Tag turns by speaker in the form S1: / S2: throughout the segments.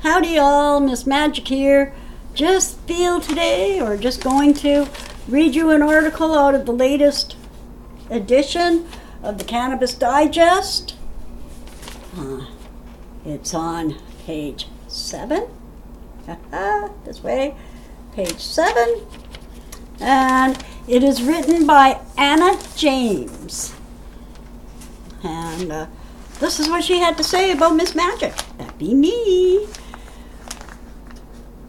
S1: Howdy y'all, Miss Majick here. Just feel today, or just going to read you an article out of the latest edition of the Cannabis Digest. It's on page 7. This way, page 7. And it is written by Anna James. And this is what she had to say about Miss Majick. That be me.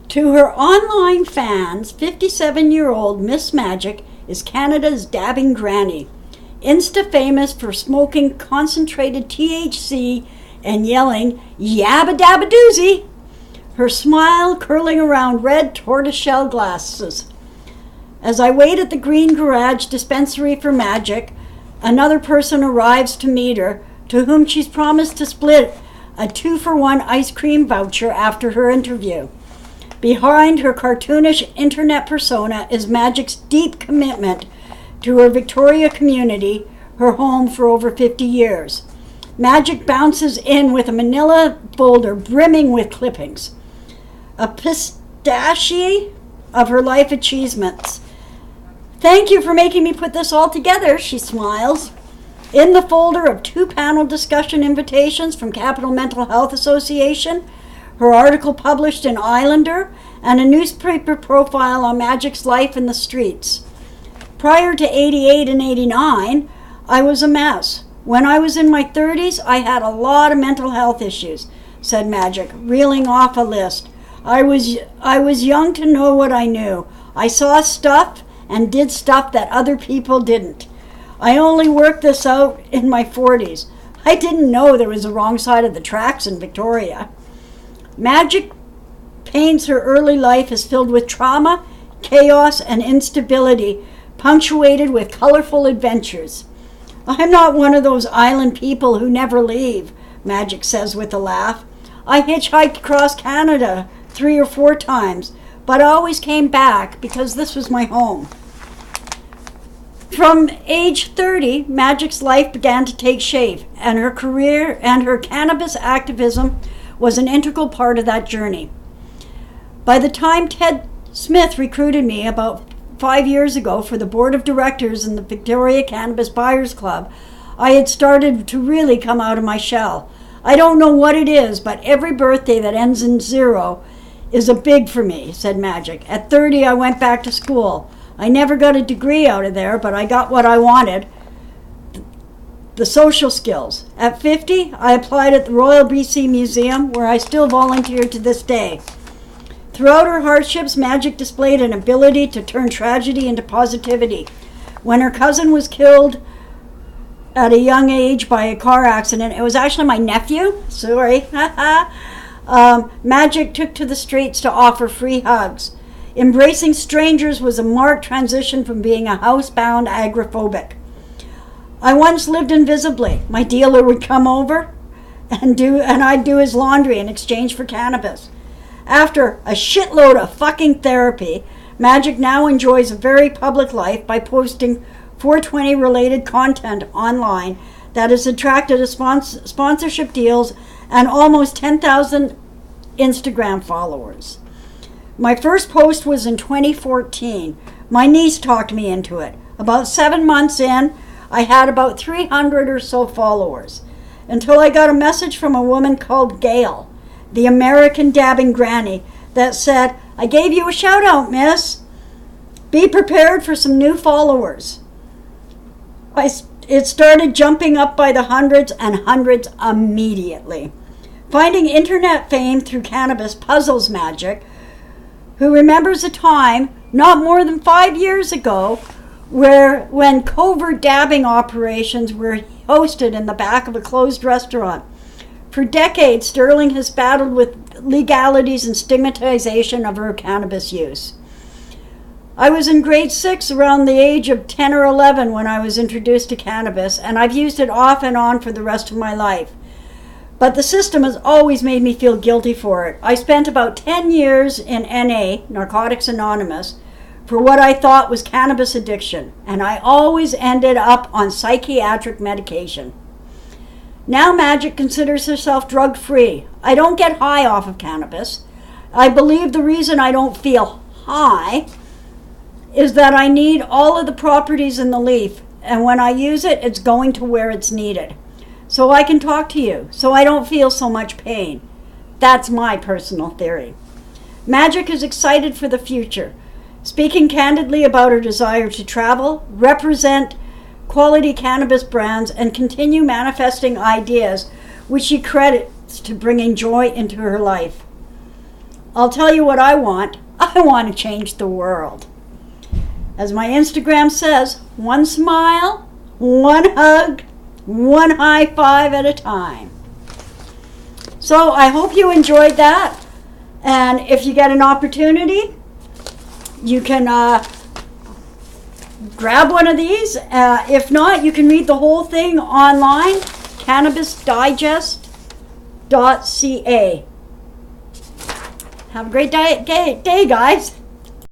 S1: To her online fans, 57-year-old Miss Majick is Canada's dabbing granny, insta-famous for smoking concentrated THC and yelling, "Yabba dabba doozy!" Her smile curling around red tortoiseshell glasses. As I wait at the green garage dispensary for Majick, another person arrives to meet her, to whom she's promised to split a 2-for-1 ice cream voucher after her interview. Behind her cartoonish internet persona is Majick's deep commitment to her Victoria community, her home for over 50 years. Majick bounces in with a manila folder brimming with clippings, a pistachio of her life achievements. "Thank you for making me put this all together," she smiles. In the folder of 2 panel discussion invitations from Capital Mental Health Association, her article published in Islander, and a newspaper profile on Majick's life in the streets. Prior to 88 and 89, I was a mess. When I was in my 30s, I had a lot of mental health issues, said Majick, reeling off a list. I was young to know what I knew. I saw stuff and did stuff that other people didn't. I only worked this out in my 40s. I didn't know there was a wrong side of the tracks in Victoria. Majick paints her early life as filled with trauma, chaos, and instability, punctuated with colorful adventures. "I'm not one of those island people who never leave," Majick says with a laugh. "I hitchhiked across Canada 3 or 4 times, but I always came back because this was my home." From age 30, Majick's life began to take shape, and her career and her cannabis activism was an integral part of that journey. By the time Ted Smith recruited me about 5 years ago for the board of directors in the Victoria Cannabis Buyers Club, I had started to really come out of my shell. "I don't know what it is, but every birthday that ends in 0 is a big for me," said Majick. "At 30, I went back to school. I never got a degree out of there, but I got what I wanted, the social skills. At 50, I applied at the Royal BC Museum, where I still volunteer to this day." Throughout her hardships, Majick displayed an ability to turn tragedy into positivity. When her cousin was killed at a young age by a car accident, it was actually my nephew, sorry, Majick took to the streets to offer free hugs. Embracing strangers was a marked transition from being a housebound agoraphobic. "I once lived invisibly. My dealer would come over and I'd do his laundry in exchange for cannabis. After a shitload of fucking therapy, Majick now enjoys a very public life by posting 420 related content online that has attracted sponsorship deals and almost 10,000 Instagram followers. My first post was in 2014. My niece talked me into it. About 7 months in, I had about 300 or so followers, until I got a message from a woman called Gail, the American dabbing granny, that said, "I gave you a shout out, miss. Be prepared for some new followers." It started jumping up by the hundreds and hundreds immediately. Finding internet fame through cannabis puzzles Majick, who remembers a time, not more than 5 years ago, when covert dabbing operations were hosted in the back of a closed restaurant. For decades, Sterling has battled with legalities and stigmatization of her cannabis use. "I was in grade 6 around the age of 10 or 11 when I was introduced to cannabis, and I've used it off and on for the rest of my life. But the system has always made me feel guilty for it. I spent about 10 years in NA, Narcotics Anonymous, for what I thought was cannabis addiction, and I always ended up on psychiatric medication." Now Majick considers herself drug-free. I don't get high off of cannabis. I believe the reason I don't feel high is that I need all of the properties in the leaf, and when I use it, it's going to where it's needed. So I can talk to you, so I don't feel so much pain. That's my personal theory. Majick is excited for the future, speaking candidly about her desire to travel, represent quality cannabis brands, and continue manifesting ideas which she credits to bringing joy into her life. I'll tell you what I want. I want to change the world. As my Instagram says, one smile, one hug, one high five at a time. So I hope you enjoyed that. And if you get an opportunity, you can grab one of these. If not, you can read the whole thing online, cannabisdigest.ca. Have a great day, guys.